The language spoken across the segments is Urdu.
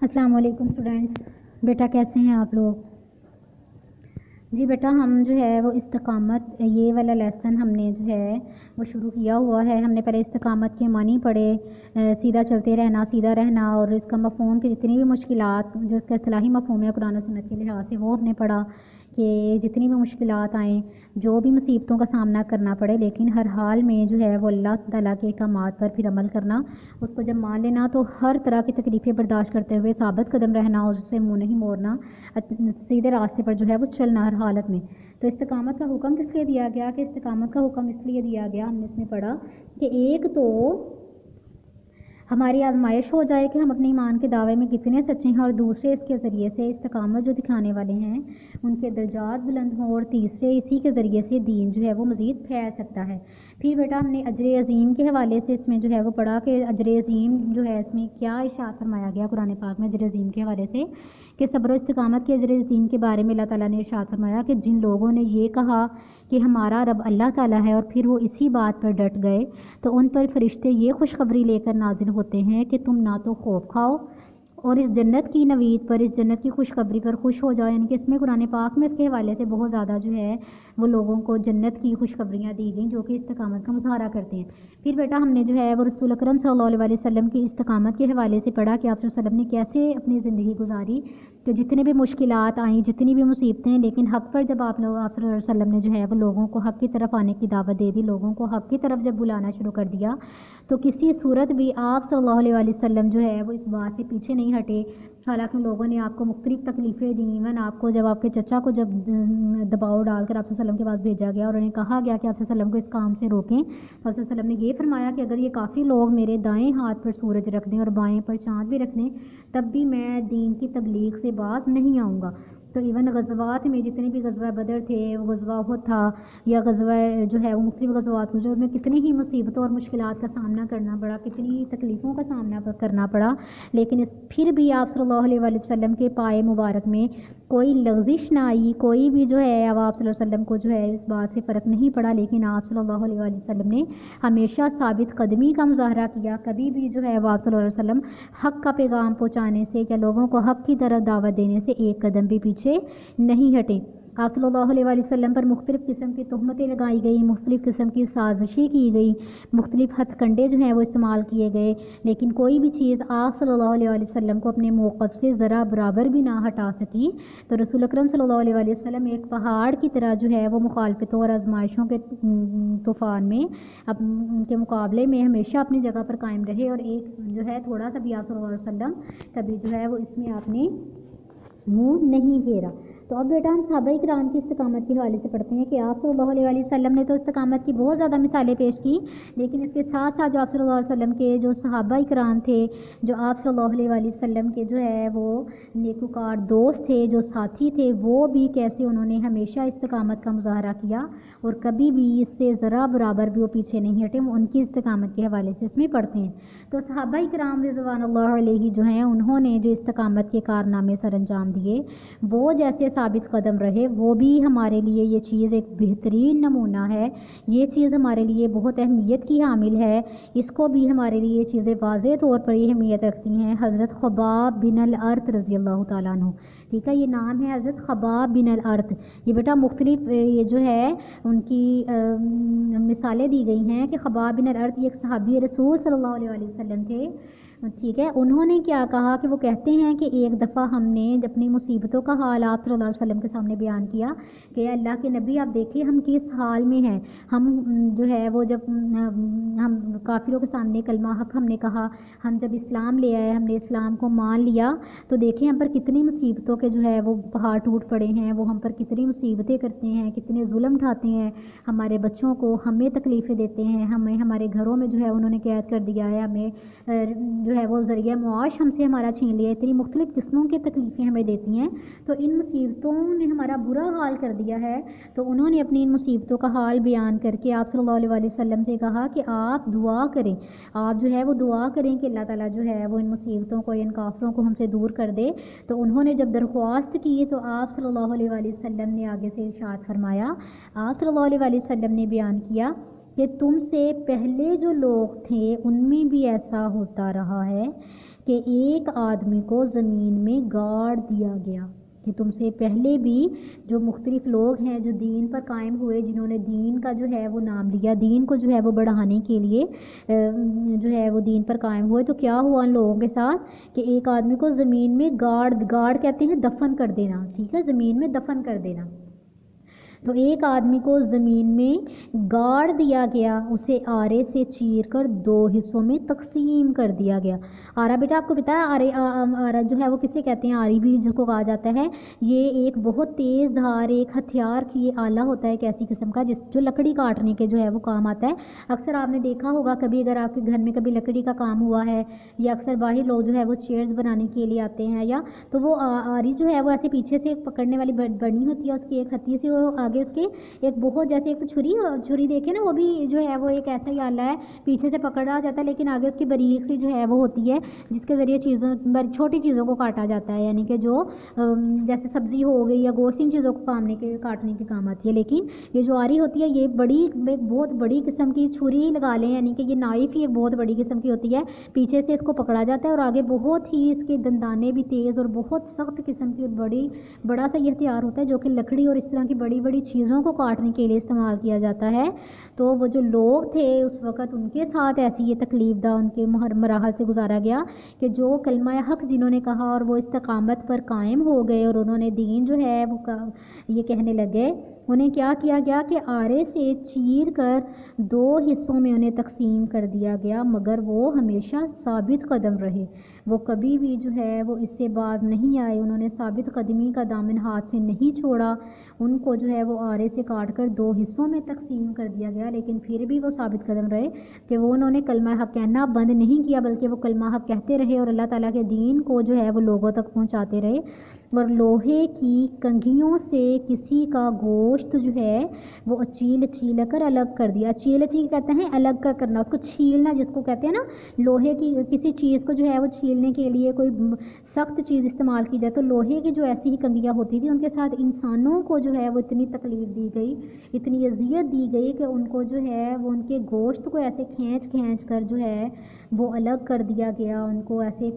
السلام علیکم اسٹوڈینٹس، بیٹا کیسے ہیں آپ لوگ؟ جی بیٹا، ہم جو ہے وہ استقامت، یہ والا لیسن ہم نے جو ہے وہ شروع کیا ہوا ہے۔ ہم نے پہلے استقامت کے معنی پڑھے، سیدھا چلتے رہنا، سیدھا رہنا، اور اس کا مفہوم کی جتنی بھی مشکلات جو اس کا اصطلاحی مفہوم ہے قرآن و سنت کے لحاظ سے وہ ہم نے پڑھا کہ جتنی بھی مشکلات آئیں، جو بھی مصیبتوں کا سامنا کرنا پڑے، لیکن ہر حال میں جو ہے وہ اللہ تعالیٰ کے احکامات پر پھر عمل کرنا، اس کو جب مان لینا تو ہر طرح کی تکلیفیں برداشت کرتے ہوئے ثابت قدم رہنا اور اس سے منہ نہیں موڑنا، سیدھے راستے پر جو ہے وہ چلنا ہر حالت میں۔ تو استقامت کا حکم کس لیے دیا گیا؟ کہ استقامت کا حکم اس لیے دیا گیا، ہم نے اس میں پڑھا کہ ایک تو ہماری آزمائش ہو جائے کہ ہم اپنے ایمان کے دعوے میں کتنے سچے ہیں، اور دوسرے اس کے ذریعے سے استقامت جو دکھانے والے ہیں ان کے درجات بلند ہوں، اور تیسرے اسی کے ذریعے سے دین جو ہے وہ مزید پھیل سکتا ہے۔ پھر بیٹا ہم نے اجر عظیم کے حوالے سے اس میں جو ہے وہ پڑھا کہ اجر عظیم جو ہے اس میں کیا ارشاد فرمایا گیا قرآن پاک میں اجر عظیم کے حوالے سے، کہ صبر و استقامت کے اجر عظیم کے بارے میں اللہ تعالیٰ نے ارشاد فرمایا کہ جن لوگوں نے یہ کہا کہ ہمارا رب اللہ تعالیٰ ہے اور پھر وہ اسی بات پر ڈٹ گئے تو ان پر فرشتے یہ خوشخبری لے کر نازل ہوتے ہیں کہ تم نہ تو خوف کھاؤ اور اس جنت کی نوید پر، اس جنت کی خوشخبری پر خوش ہو جاؤ۔ یعنی کہ اس میں قرآن پاک میں اس کے حوالے سے بہت زیادہ جو ہے وہ لوگوں کو جنت کی خوشخبریاں دی گئیں جو کہ استقامت کا مظاہرہ کرتے ہیں۔ پھر بیٹا ہم نے جو ہے وہ رسول اکرم صلی اللہ علیہ وسلم کی استقامت کے حوالے سے پڑھا کہ آپ صلی اللہ علیہ وسلم نے کیسے اپنی زندگی گزاری، کہ جتنے بھی مشکلات آئیں، جتنی بھی مصیبتیں، لیکن حق پر جب آپ صلی اللہ علیہ وسلم نے جو ہے وہ لوگوں کو حق کی طرف آنے کی دعوت دے دی، لوگوں کو حق کی طرف جب بلانا شروع کر دیا تو کسی صورت بھی آپ صلی اللہ علیہ وسلم جو ہے وہ اس بات سے پیچھے نہیں ہٹے۔ حالانکہ لوگوں نے آپ کو مختلف تکلیفیں دیں، ایون آپ کو جب آپ کے چچا کو جب دباؤ ڈال کر آپ صلی اللہ علیہ وسلم کے پاس بھیجا گیا اور انہیں کہا گیا کہ آپ صلی اللہ علیہ وسلم کو اس کام سے روکیں، تو آپ صلی اللہ علیہ وسلم نے یہ فرمایا کہ اگر یہ کافی لوگ میرے دائیں ہاتھ پر سورج رکھ دیں اور بائیں پر چاند بھی رکھ دیں تب بھی میں دین کی تبلیغ سے باز نہیں آؤں گا۔ تو ایون غزوات میں جتنے بھی غزوہ بدر تھے، وہ غزوہ احد تھا یا غزوہ جو ہے وہ مختلف غزوات ہوئے، ان میں کتنی ہی مصیبتوں اور مشکلات کا سامنا کرنا پڑا، کتنی ہی تکلیفوں کا سامنا کرنا پڑا، لیکن پھر بھی آپ صلی اللہ علیہ وسلم کے پائے مبارک میں کوئی لغزش نہ آئی، کوئی بھی جو ہے اب آپ صلی اللہ علیہ وسلم کو جو ہے اس بات سے فرق نہیں پڑا، لیکن آپ صلی اللہ علیہ وسلم نے ہمیشہ ثابت قدمی کا مظاہرہ کیا، کبھی بھی جو ہے وہ آپ صلی اللہ علیہ وسلم حق کا پیغام پہنچانے سے یا لوگوں کو حق کی طرف دعوت دینے سے ایک قدم بھی پیچھے نہیں ہٹے۔ آپ صلی اللہ علیہ وسلم پر مختلف قسم کی تہمتیں لگائی گئی، مختلف قسم کی سازشیں کی گئی، مختلف ہتھ کنڈے جو ہیں وہ استعمال کیے گئے، لیکن کوئی بھی چیز آپ صلی اللہ علیہ وسلم کو اپنے موقف سے ذرا برابر بھی نہ ہٹا سکی۔ تو رسول اکرم صلی اللہ علیہ وسلم ایک پہاڑ کی طرح جو ہے وہ مخالفتوں اور آزمائشوں کے طوفان میں ان کے مقابلے میں ہمیشہ اپنی جگہ پر قائم رہے، اور ایک جو ہے تھوڑا سا بھی آپ صلی اللہ علیہ وسلم کبھی جو ہے وہ اس میں آپ نے منہ نہیں پھیرا۔ تو اب بیٹا ہم صحابہ کرام کی استقامت کے حوالے سے پڑھتے ہیں کہ آپ صلی اللہ علیہ وسلم نے تو استقامت کی بہت زیادہ مثالیں پیش کی، لیکن اس کے ساتھ ساتھ جو آپ صلی اللہ علیہ وسلم کے جو صحابہ کرام تھے، جو آپ صلی اللہ علیہ وسلم کے جو ہے وہ نیکوکار دوست تھے، جو ساتھی تھے، وہ بھی کیسے انہوں نے ہمیشہ استقامت کا مظاہرہ کیا اور کبھی بھی اس سے ذرا برابر بھی وہ پیچھے نہیں ہٹے، ان کی استقامت کے حوالے سے اس میں پڑھتے ہیں۔ تو صحابہ کرام رضوان اللہ علیہ جو ہیں انہوں نے جو استقامت کے کارنامے سر انجام دیے، وہ جیسے ثابت قدم رہے، وہ بھی ہمارے لیے یہ چیز ایک بہترین نمونہ ہے، یہ چیز ہمارے لیے بہت اہمیت کی حامل ہے، اس کو بھی ہمارے لیے یہ چیزیں واضح طور پر یہ اہمیت رکھتی ہیں۔ حضرت خباب بن الارت رضی اللہ تعالیٰ عنہ، ٹھیک ہے، یہ نام ہے حضرت خباب بن الارت، یہ بیٹا مختلف یہ جو ہے ان کی مثالیں دی گئی ہیں کہ خباب بن الارت یہ ایک صحابی رسول صلی اللہ علیہ وسلم تھے، ٹھیک ہے۔ انہوں نے کیا کہا کہ وہ کہتے ہیں کہ ایک دفعہ ہم نے اپنی مصیبتوں کا حال آپ صلی اللہ علیہ وسلم کے سامنے بیان کیا کہ اللہ کے نبی آپ دیکھیے ہم کس حال میں ہیں، ہم جو ہے وہ جب ہم کافروں کے سامنے کلمہ حق ہم نے کہا، ہم جب اسلام لے آئے، ہم نے اسلام کو مان لیا تو دیکھیں ہم پر کتنی مصیبتوں کے جو ہے وہ پہاڑ ٹوٹ پڑے ہیں، وہ ہم پر کتنی مصیبتیں کرتے ہیں، کتنے ظلم اٹھاتے ہیں، ہمارے بچوں کو ہمیں تکلیفیں دیتے ہیں، ہمیں ہمارے گھروں میں جو ہے انہوں نے قید کر دیا ہے، ہمیں جو ہے وہ ذریعہ معاش ہم سے ہمارا چھین لیا، اتنی مختلف قسموں کی تکلیفیں ہمیں دیتی ہیں، تو ان مصیبتوں نے ہمارا برا حال کر دیا ہے۔ تو انہوں نے اپنی ان مصیبتوں کا حال بیان کر کے آپ صلی اللہ علیہ وسلم سے کہا کہ آپ دعا کریں، آپ جو ہے وہ دعا کریں کہ اللہ تعالیٰ جو ہے وہ ان مصیبتوں کو، ان کافروں کو ہم سے دور کر دے۔ تو انہوں نے جب درخواست کی تو آپ صلی اللہ علیہ وسلم نے آگے سے ارشاد فرمایا، آپ صلی اللہ علیہ وسلم نے بیان کیا کہ تم سے پہلے جو لوگ تھے ان میں بھی ایسا ہوتا رہا ہے کہ ایک آدمی کو زمین میں گاڑ دیا گیا، کہ تم سے پہلے بھی جو مختلف لوگ ہیں جو دین پر قائم ہوئے، جنہوں نے دین کا جو ہے وہ نام لیا، دین کو جو ہے وہ بڑھانے کے لیے جو ہے وہ دین پر قائم ہوئے، تو کیا ہوا ان لوگوں کے ساتھ کہ ایک آدمی کو زمین میں گاڑ کہتے ہیں دفن کر دینا، ٹھیک ہے، زمین میں دفن کر دینا۔ تو ایک آدمی کو زمین میں گاڑ دیا گیا، اسے آرے سے چیر کر 2 حصوں میں تقسیم کر دیا گیا۔ آرا بیٹا آپ کو پتا ہے آرا جو ہے وہ کسے کہتے ہیں؟ آری بھی جس کو کہا جاتا ہے، یہ ایک بہت تیز دھار ایک ہتھیار کی یہ آلہ ہوتا ہے ایک ایسی قسم کا جو لکڑی کاٹنے کے جو ہے وہ کام آتا ہے۔ اکثر آپ نے دیکھا ہوگا کبھی اگر آپ کے گھر میں کبھی لکڑی کا کام ہوا ہے، یا اکثر باہر لوگ جو ہے وہ چیئرز بنانے کے لیے آتے ہیں، یا تو وہ آری جو ہے وہ ایسے پیچھے سے پکڑنے والی بنی ہوتی ہے اس کی ایک ہتھی سے، اور آگے اس کے ایک بہت جیسے ایک چھری دیکھے نا، وہ بھی جو ہے وہ ایک ایسا ہی آلہ ہے، پیچھے سے پکڑا جاتا ہے لیکن آگے اس کی باریک سی جو ہے وہ ہوتی ہے، جس کے ذریعے چھوٹی چیزوں کو کاٹا جاتا ہے، یعنی کہ جو جیسے سبزی ہو گئی یا گوشت، ان چیزوں کو کاٹنے کے کام آتی ہے۔ لیکن یہ جو آری ہوتی ہے یہ ایک بہت بڑی قسم کی چھری لگا لیں، یعنی کہ یہ نائف ہی ایک بہت بڑی قسم کی ہوتی ہے، پیچھے سے اس کو پکڑا جاتا ہے اور آگے بہت ہی اس کے دندانے بھی تیز اور بہت سخت قسم کی بڑا سا یہ ہتھیار ہوتا ہے جو کہ لکڑی اور اس طرح کی بڑی بڑی چیزوں کو کاٹنے کے لیے استعمال کیا جاتا ہے۔ تو وہ جو لوگ تھے اس وقت ان کے ساتھ ایسی یہ تکلیف دہ ان کے مراحل سے گزارا گیا کہ جو کلمہ حق جنہوں نے کہا اور وہ استقامت پر قائم ہو گئے اور انہوں نے دین جو ہے وہ یہ کہنے لگے، انہیں کیا کیا گیا کہ آرے سے چیر کر 2 حصوں میں انہیں تقسیم کر دیا گیا، مگر وہ ہمیشہ ثابت قدم رہے، وہ کبھی بھی جو ہے وہ اس سے باز نہیں آئے، انہوں نے ثابت قدمی کا دامن ہاتھ سے نہیں چھوڑا، ان کو جو ہے وہ آرے سے کاٹ کر 2 حصوں میں تقسیم کر دیا گیا، لیکن پھر بھی وہ ثابت قدم رہے کہ وہ انہوں نے کلمہ حق کہنا بند نہیں کیا، بلکہ وہ کلمہ حق کہتے رہے اور اللہ تعالیٰ کے دین کو جو ہے وہ لوگوں تک پہنچاتے رہے۔ اور لوہے کی کنگھیوں سے کسی کا گوشت جو ہے وہ اچیل کر الگ کر دیا، اچیل کہتے ہیں الگ کرنا، اس کو چھیلنا جس کو کہتے ہیں نا، لوہے کی کسی چیز کو جو ہے وہ چھیلنے کے لیے کوئی سخت چیز استعمال کی جائے تو لوہے کی جو ایسی ہی کنگھیاں ہوتی تھیں ان کے ساتھ انسانوں کو جو ہے وہ اتنی تکلیف دی گئی، اتنی اذیت دی گئی کہ ان کو جو ہے وہ ان کے گوشت کو ایسے کھینچ کر جو ہے وہ الگ کر دیا گیا، ان کو ایسے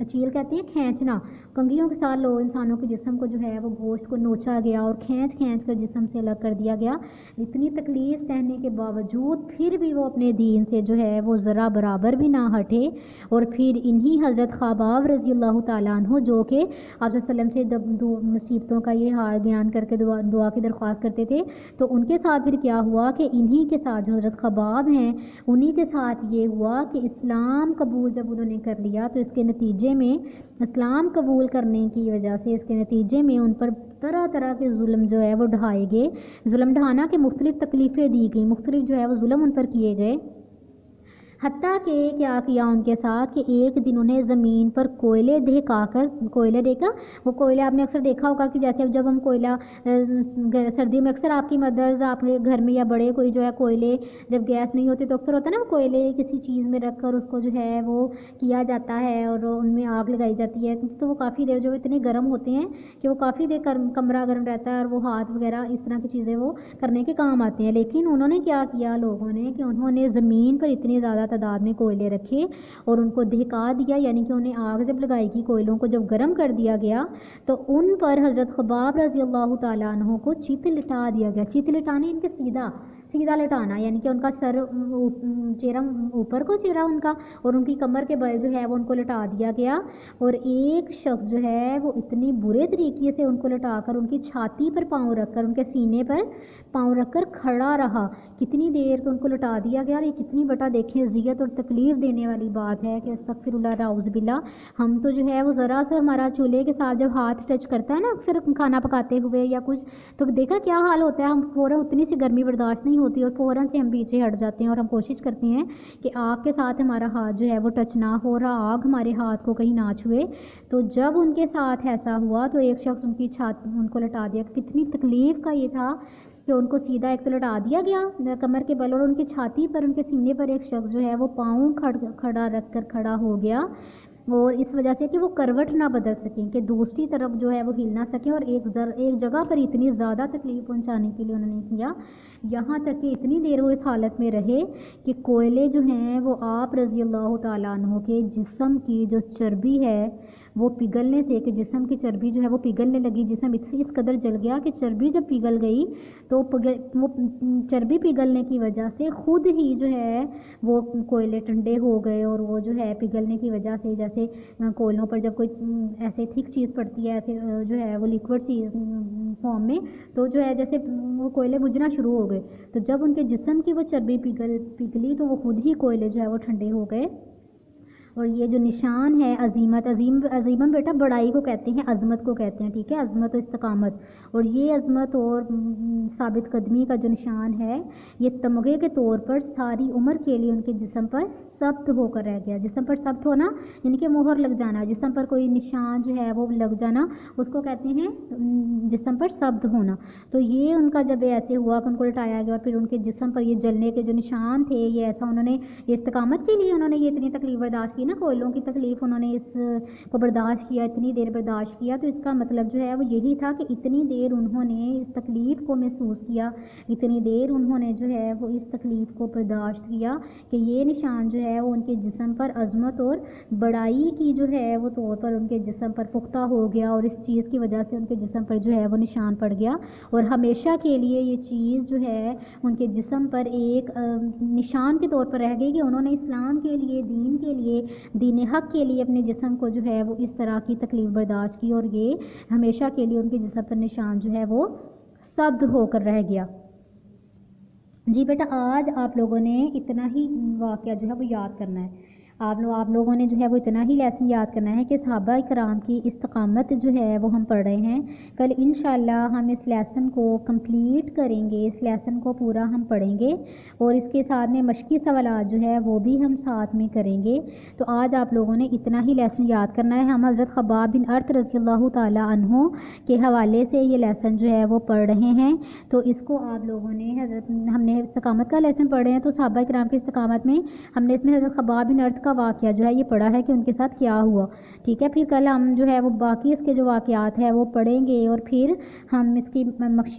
اچیل کہتے ہیں کھینچنا، کنگھیوں کے ساتھ لوگ انسانوں کے جسم کو جو ہے وہ گوشت کو نوچا گیا اور کھینچ کر جسم سے الگ کر دیا گیا۔ اتنی تکلیف سہنے کے باوجود پھر بھی وہ اپنے دین سے جو ہے وہ ذرا برابر بھی نہ ہٹے، اور پھر انہی حضرت خباب رضی اللہ تعالیٰ عنہ جو کہ آپ صلی اللہ علیہ وسلم سے مصیبتوں کا یہ حال بیان کر کے دعا کی درخواست کرتے تھے، تو ان کے ساتھ پھر کیا ہوا کہ انہی کے ساتھ جو حضرت خباب ہیں انہی کے ساتھ یہ ہوا کہ اسلام قبول جب انہوں نے کر لیا تو اس کے نتیجے میں اسلام قبول کرنے کی وجہ سے اس کے نتیجے میں ان پر طرح طرح کے ظلم جو ہے وہ ڈھائے گئے، ظلم ڈھانا کہ مختلف تکلیفیں دی گئیں، مختلف جو ہے وہ ظلم ان پر کیے گئے، حتیٰ کہ کیا کیا ان کے ساتھ کہ ایک دن انہیں زمین پر کوئلے دیکھا، وہ کوئلے آپ نے اکثر دیکھا ہوگا کہ جیسے جب ہم کوئلہ سردیوں میں اکثر آپ کی مدرز آپ کے گھر میں یا بڑے کوئی جو ہے کوئلے جب گیس نہیں ہوتی تو اکثر ہوتا ہے نا، وہ کوئلے کسی چیز میں رکھ کر اس کو جو ہے وہ کیا جاتا ہے اور ان میں آگ لگائی جاتی ہے، تو وہ کافی دیر جو اتنے گرم ہوتے ہیں کہ وہ کافی دیر کمرہ گرم رہتا ہے اور وہ ہاتھ وغیرہ اس طرح کی چیزیں وہ کرنے کے کام آتے ہیں۔ لیکن انہوں نے کیا کیا لوگوں نے کہ انہوں نے زمین پر اتنے زیادہ تعداد میں کوئلے رکھے اور ان کو دہکا دیا، یعنی کہ انہیں آگ جب لگائی گی کوئلوں کو جب گرم کر دیا گیا تو ان پر حضرت خباب رضی اللہ تعالیٰ عنہ کو چت لٹا دیا گیا، چت لٹانے ان کے سیدھا لٹانا، یعنی کہ ان کا سر چہرہ اوپر کو چہرہ ان کا اور ان کی کمر کے بل جو ہے وہ ان کو لٹا دیا گیا، اور ایک شخص جو ہے وہ اتنی برے طریقے سے ان کو لٹا کر ان کی چھاتی پر پاؤں رکھ کر ان کے سینے پر پاؤں رکھ کر کھڑا رہا، کتنی دیر کہ ان کو لٹا دیا گیا، اور یہ کتنی بڑا دیکھیں اذیت اور تکلیف دینے والی بات ہے کہ استغفر اللہ اعوذ باللہ۔ ہم تو جو ہے وہ ذرا سا ہمارا چولہے کے ساتھ جب ہاتھ ٹچ کرتا ہے نا اکثر کھانا پکاتے ہوئے یا کچھ، تو دیکھا کیا حال ہوتا ہے، ہم فوراً اتنی سی گرمی برداشت نہیں ہوتی اور فوراً سے ہم پیچھے ہٹ جاتے ہیں اور ہم کوشش کرتے ہیں کہ آگ کے ساتھ ہمارا ہاتھ جو ہے وہ ٹچ نہ ہو رہا، آگ ہمارے ہاتھ کو کہیں نہ چھوئے۔ تو جب ان کے ساتھ ایسا ہوا تو ایک شخص ان کی چھاتی ان کو لٹا دیا، کتنی تکلیف کا یہ تھا کہ ان کو سیدھا ایک تو لٹا دیا گیا کمر کے بل، اور ان کی چھاتی پر ان کے سینے پر ایک شخص جو ہے وہ پاؤں کھڑا رکھ کر کھڑا ہو گیا، اور اس وجہ سے کہ وہ کروٹ نہ بدل سکیں، کہ دوسری طرف جو ہے وہ ہل نہ سکیں، اور ایک جگہ پر اتنی زیادہ تکلیف پہنچانے کے لیے انہوں نے کیا، یہاں تک کہ اتنی دیر وہ اس حالت میں رہے کہ کوئلے جو ہیں وہ آپ رضی اللہ تعالیٰ عنہ کے جسم کی جو چربی ہے وہ پگھلنے سے، کہ جسم کی چربی جو ہے وہ پگھلنے لگی، جسم اس قدر جل گیا کہ چربی جب پگھل گئی تو وہ چربی پگھلنے کی وجہ سے خود ہی جو ہے وہ کوئلے ٹھنڈے ہو گئے، اور وہ جو ہے پگھلنے کی وجہ سے، جیسے کوئلوں پر جب کوئی ایسے تھک چیز پڑتی ہے، ایسے جو ہے وہ لیکوڈ چیز فارم میں، تو جو ہے جیسے وہ کوئلے بجھنا شروع ہو گئے، تو جب ان کے جسم کی وہ چربی پگھلی تو وہ خود ہی کوئلے جو ہے وہ ٹھنڈے ہو گئے۔ اور یہ جو نشان ہے عظیمت، عظیمت بیٹا بڑائی کو کہتے ہیں، عظمت کو کہتے ہیں، ٹھیک ہے، عظمت و استقامت، اور یہ عظمت اور ثابت قدمی کا جو نشان ہے یہ تمغے کے طور پر ساری عمر کے لیے ان کے جسم پر ثبت ہو کر رہ گیا۔ جسم پر ثبت ہونا یعنی کہ مہر لگ جانا، جسم پر کوئی نشان جو ہے وہ لگ جانا، اس کو کہتے ہیں جسم پر ثبت ہونا۔ تو یہ ان کا جب ایسے ہوا کہ ان کو لٹایا گیا اور پھر ان کے جسم پر یہ جلنے کے جو نشان تھے، یہ ایسا انہوں نے استقامت کے لیے انہوں نے یہ اتنی تکلیف برداشت کی نا، کوئلوں کی تکلیف انہوں نے اس کو برداشت کیا، اتنی دیر برداشت کیا، تو اس کا مطلب جو ہے وہ یہی تھا کہ اتنی دیر انہوں نے اس تکلیف کو محسوس کیا، اتنی دیر انہوں نے جو ہے وہ اس تکلیف کو برداشت کیا کہ یہ نشان جو ہے وہ ان کے جسم پر عظمت اور بڑائی کی جو ہے وہ طور پر ان کے جسم پر پختہ ہو گیا، اور اس چیز کی وجہ سے ان کے جسم پر جو ہے وہ نشان پڑ گیا، اور ہمیشہ کے لیے یہ چیز جو ہے ان کے جسم پر ایک نشان کے طور پر رہ گئی کہ انہوں نے اسلام کے لیے، دین کے لیے، دین حق کے لیے اپنے جسم کو جو ہے وہ اس طرح کی تکلیف برداشت کی، اور یہ ہمیشہ کے لیے ان کے جسم پر نشان جو ہے وہ ثبت ہو کر رہ گیا۔ جی بیٹا آج آپ لوگوں نے اتنا ہی واقعہ جو ہے وہ یاد کرنا ہے، آپ لوگوں نے جو ہے وہ اتنا ہی لیسن یاد کرنا ہے کہ صحابہ کرام کی استقامت جو ہے وہ ہم پڑھ رہے ہیں۔ کل انشاءاللہ ہم اس لیسن کو کمپلیٹ کریں گے، اس لیسن کو پورا ہم پڑھیں گے، اور اس کے ساتھ میں مشقی سوالات جو ہے وہ بھی ہم ساتھ میں کریں گے۔ تو آج آپ لوگوں نے اتنا ہی لیسن یاد کرنا ہے۔ ہم حضرت خباب بن ارت رضی اللہ تعالیٰ عنہ کے حوالے سے یہ لیسن جو ہے وہ پڑھ رہے ہیں، تو اس کو آپ لوگوں نے ہم نے استقامت کا لیسن پڑھ رہے ہیں، تو صحابہ کرام کی استقامت میں ہم نے اس میں حضرت خباب بن ارت کا واقعہ جو ہے یہ پڑھا ہے کہ ان کے ساتھ کیا ہوا، ٹھیک ہے۔ پھر کل ہم جو ہے وہ باقی اس کے جو واقعات ہیں وہ پڑھیں گے، اور پھر ہم اس کی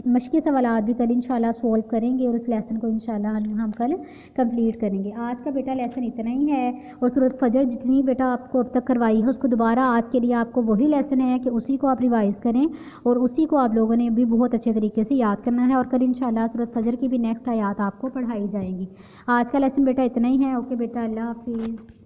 مشقی سوالات بھی کل انشاءاللہ سولو کریں گے، اور اس لیسن کو انشاءاللہ ہم کل کمپلیٹ کریں گے۔ آج کا بیٹا لیسن اتنا ہی ہے، اور سورۃ فجر جتنی بیٹا آپ کو اب تک کروائی ہے اس کو دوبارہ آج کے لیے آپ کو وہی لیسن ہے کہ اسی کو آپ ریوائز کریں، اور اسی کو آپ لوگوں نے بھی بہت اچھے طریقے سے یاد کرنا ہے، اور کل انشاءاللہ سورۃ فجر کی بھی نیکسٹ آیات آپ کو پڑھائی جائیں گی۔ آج کا لیسن بیٹا اتنا ہی ہے۔ اوکے بیٹا، اللہ حافظ۔